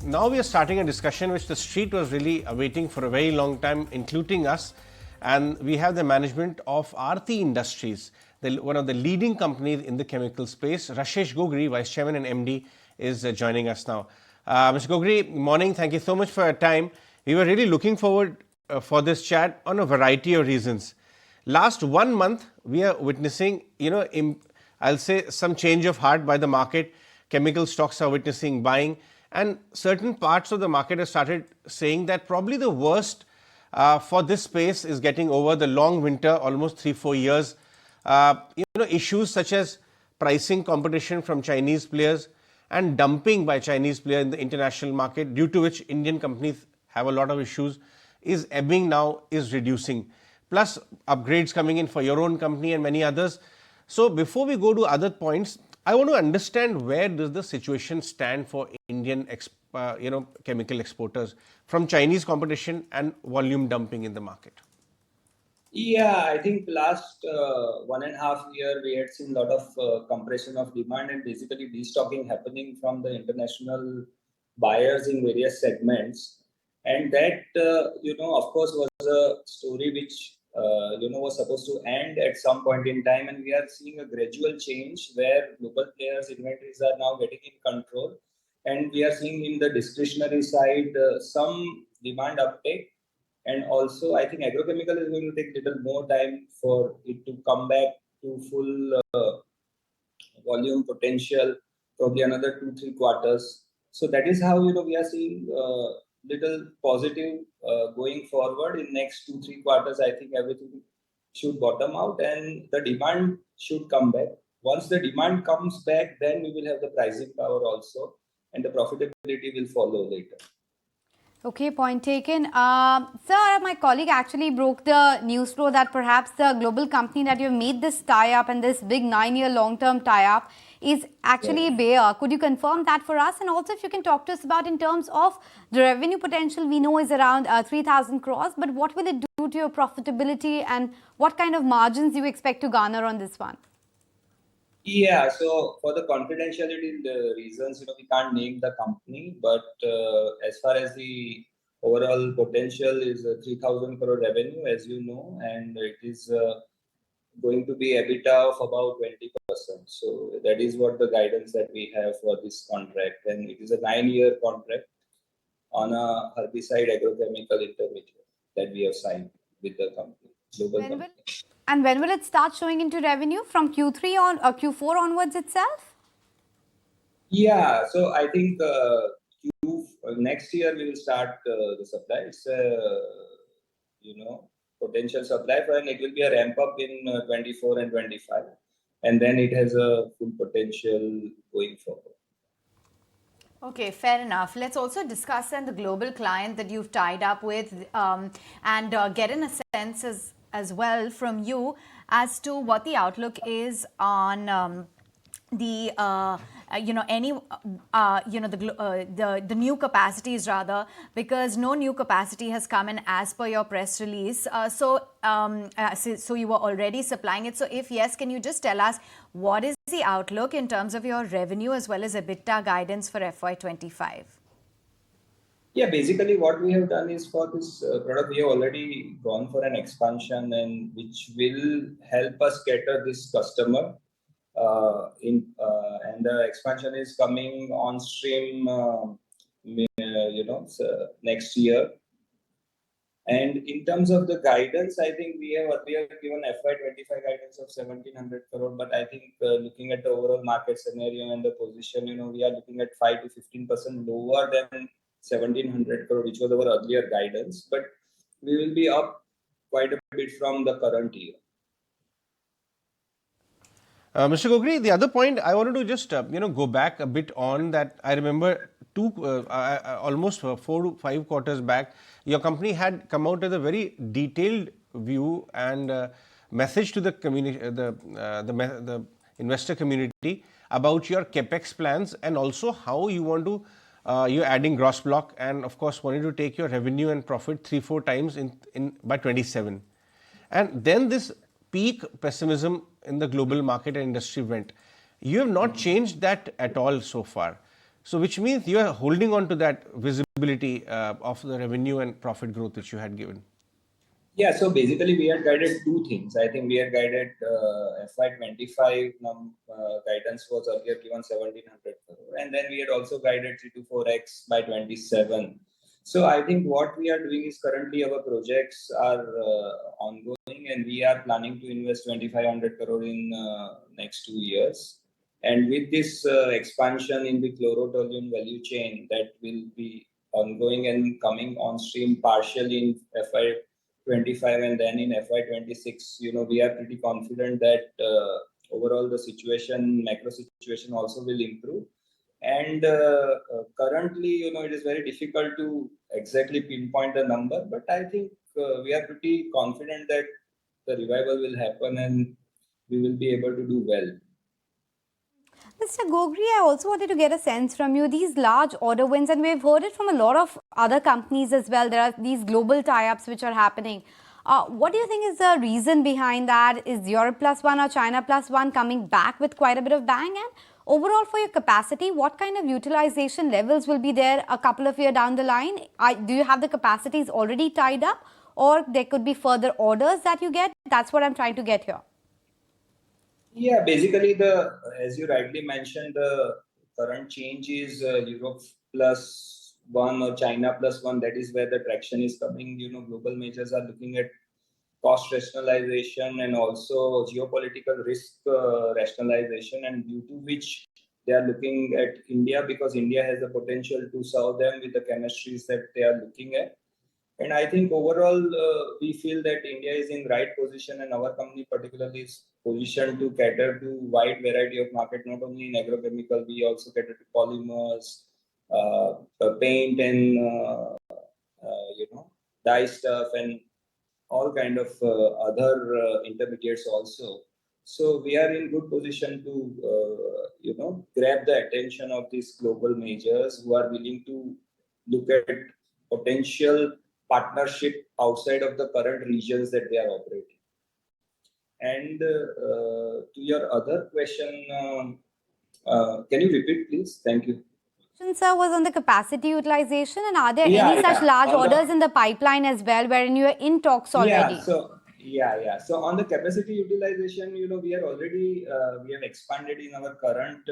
Now we are starting a discussion which the street was really awaiting for a very long time, including us. And we have the management of Aarti Industries, one of the leading companies in the chemical space. Rashesh Gogri, Vice Chairman and MD, is joining us now. Mr. Gogri, morning. Thank you so much for your time. We were really looking forward for this chat on a variety of reasons. Last 1 month, we are witnessing, I'll say some change of heart by the market. Chemical stocks are witnessing buying, and certain parts of the market have started saying that probably the worst for this space is getting over. The long winter, almost 3-4 years. Issues such as pricing competition from Chinese players and dumping by Chinese players in the international market, due to which Indian companies have a lot of issues, is ebbing now, is reducing. Plus upgrades coming in for your own company and many others. So before we go to other points, I want to understand where does the situation stand for Indian chemical exporters from Chinese competition and volume dumping in the market. Yeah, I think last 1.5 year we had seen a lot of compression of demand and basically destocking happening from the international buyers in various segments, and that of course was a story which was supposed to end at some point in time, and we are seeing a gradual change where local players' inventories are now getting in control, and we are seeing in the discretionary side some demand uptake. And also, I think agrochemical is going to take a little more time for it to come back to full volume potential, probably another 2-3 quarters. So that is how we are seeing little positive going forward. In next 2-3 quarters, I think everything should bottom out and the demand should come back. Once the demand comes back, then we will have the pricing power also, and the profitability will follow later. Okay, point taken. Sir, my colleague actually broke the news flow that perhaps the global company that you've made this tie-up and this big 9-year long-term tie-up is actually Bayer. Could you confirm that for us? And also if you can talk to us about in terms of the revenue potential, we know is around 3,000 crores, but what will it do to your profitability and what kind of margins you expect to garner on this one? Yeah, so for the confidentiality reasons, we can't name the company, but as far as the overall potential is 3,000 crore revenue, as you know, and it is going to be EBITDA of about 20%. So that is what the guidance that we have for this contract, and it is a 9-year contract on a herbicide agrochemical intermediate that we have signed with the company, global company. And when will it start showing into revenue? From Q3 on or Q4 onwards itself? Yeah, so I think next year we will start the supply. It's potential supply, and it will be a ramp up in 24 and 25, and then it has a full potential going forward. Okay, fair enough. Let's also discuss then the global client that you've tied up with and get in a sense as well from you as to what the outlook is on the new capacities rather, because no new capacity has come in as per your press release. So you were already supplying it. So if yes, can you just tell us what is the outlook in terms of your revenue as well as EBITDA guidance for FY25? Yeah, basically what we have done is for this product, we have already gone for an expansion, and which will help us cater this customer. And the expansion is coming on stream, next year. And in terms of the guidance, I think we have given FY25 guidance of 1,700 crore. But I think looking at the overall market scenario and the position, we are looking at 5 to 15% lower than 1,700 crore, which was our earlier guidance. But we will be up quite a bit from the current year. Mr. Gogri, the other point I wanted to just go back a bit on that. I remember almost 4 to 5 quarters back, your company had come out with a very detailed view and message to the community, the investor community about your capex plans, and also how you want to you're adding gross block, and of course wanting to take your revenue and profit 3-4 times by 27. And then this peak pessimism in the global market and industry went. You have not changed that at all so far. So which means you are holding on to that visibility of the revenue and profit growth which you had given. Yeah, so basically we had guided two things. I think we had guided FY25 guidance was earlier given 1700 crore, and then we had also guided 3 to 4x by 27. So I think what we are doing is currently our projects are ongoing, and we are planning to invest 2500 crore in next 2 years. And with this expansion in the chlorotoluene value chain that will be ongoing and coming on stream partially in FY25 and then in FY26, we are pretty confident that overall the situation, macro situation also will improve. And currently, it is very difficult to exactly pinpoint the number, but I think we are pretty confident that the revival will happen and we will be able to do well. Mr. Gogri, I also wanted to get a sense from you, these large order wins, and we've heard it from a lot of other companies as well. There are these global tie-ups which are happening. What do you think is the reason behind that? Is Europe plus one or China plus one coming back with quite a bit of bang? And overall for your capacity, what kind of utilization levels will be there a couple of years down the line? Do you have the capacities already tied up, or there could be further orders that you get? That's what I'm trying to get here. Yeah, basically, as you rightly mentioned, the current change is Europe plus one or China plus one. That is where the traction is coming. Global majors are looking at cost rationalization and also geopolitical risk rationalization, and due to which they are looking at India, because India has the potential to serve them with the chemistries that they are looking at. And I think overall, we feel that India is in right position, and our company particularly is positioned to cater to wide variety of market, not only in agrochemical, we also cater to polymers, paint and, dye stuff and all kind of other intermediates also. So we are in good position to, grab the attention of these global majors who are willing to look at potential partnership outside of the current regions that they are operating. And to your other question, can you repeat, please? Thank you. Sir, was on the capacity utilization, and are there any such large orders in the pipeline as well, wherein you are in talks already? So on the capacity utilization, we are already we have expanded in our current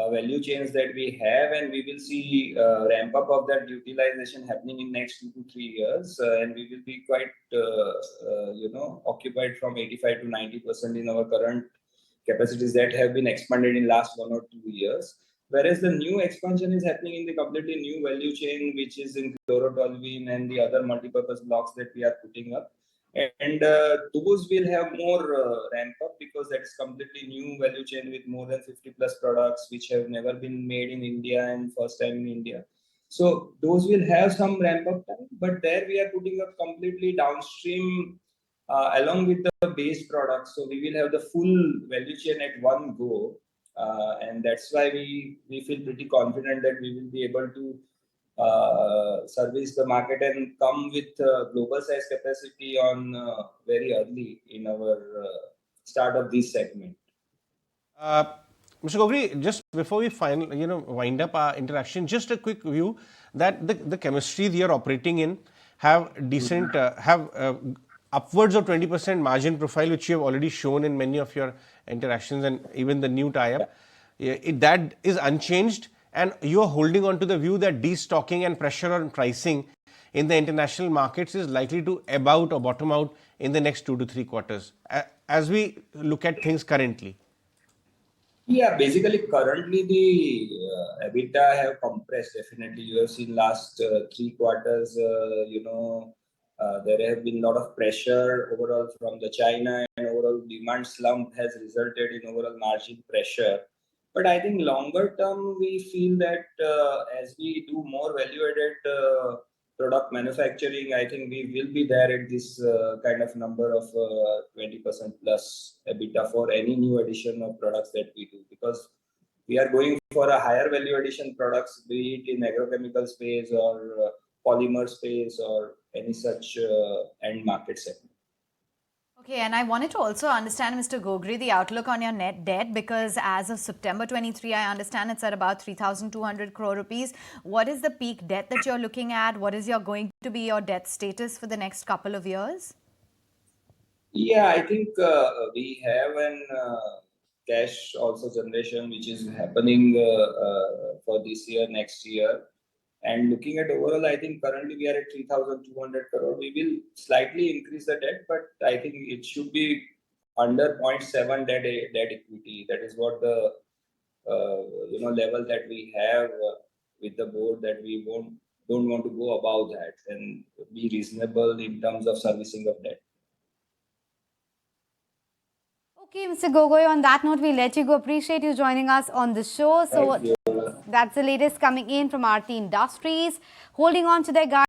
value chains that we have, and we will see ramp up of that utilization happening in next 2 to 3 years, and we will be quite occupied from 85 to 90% in our current capacities that have been expanded in last 1 or 2 years. Whereas the new expansion is happening in the completely new value chain, which is in chlorotoluene and the other multipurpose blocks that we are putting up. And those will have more ramp up, because that's completely new value chain with more than 50 plus products which have never been made in India and first time in India. So those will have some ramp up time, but there we are putting up completely downstream along with the base products. So we will have the full value chain at one go. And that's why we feel pretty confident that we will be able to service the market and come with global size capacity on very early in our start of this segment. Mr. Gogri, just before we wind up our interaction, just a quick view that the chemistries you're operating in have decent, upwards of 20% margin profile, which you have already shown in many of your interactions and even the new tie-up. That is unchanged, and you are holding on to the view that destocking and pressure on pricing in the international markets is likely to ebb out or bottom out in the next 2 to 3 quarters, as we look at things currently. Yeah, basically currently the EBITDA have compressed. Definitely, you have seen last 3 quarters. There have been a lot of pressure overall from the China, and overall demand slump has resulted in overall margin pressure. But I think longer term, we feel that as we do more value-added product manufacturing, I think we will be there at this kind of number of 20% plus EBITDA for any new addition of products that we do, because we are going for a higher value addition products, be it in agrochemical space or polymer space or any such end market segment. Okay, and I wanted to also understand, Mr. Gogri, the outlook on your net debt, because as of September 23, I understand it's at about 3,200 crore rupees. What is the peak debt that you're looking at? What is going to be your debt status for the next couple of years? Yeah, I think we have an cash also generation which is happening for this year, next year. And looking at overall, I think currently we are at 3,200 crore. We will slightly increase the debt, but I think it should be under zero point 0.7 debt equity. That is what the level that we have with the board, that we don't want to go above that and be reasonable in terms of servicing of debt. Okay, Mr. Gogoi, on that note, we let you go. Appreciate you joining us on the show. So Thank you. that's the latest coming in from Aarti Industries, holding on to their guide.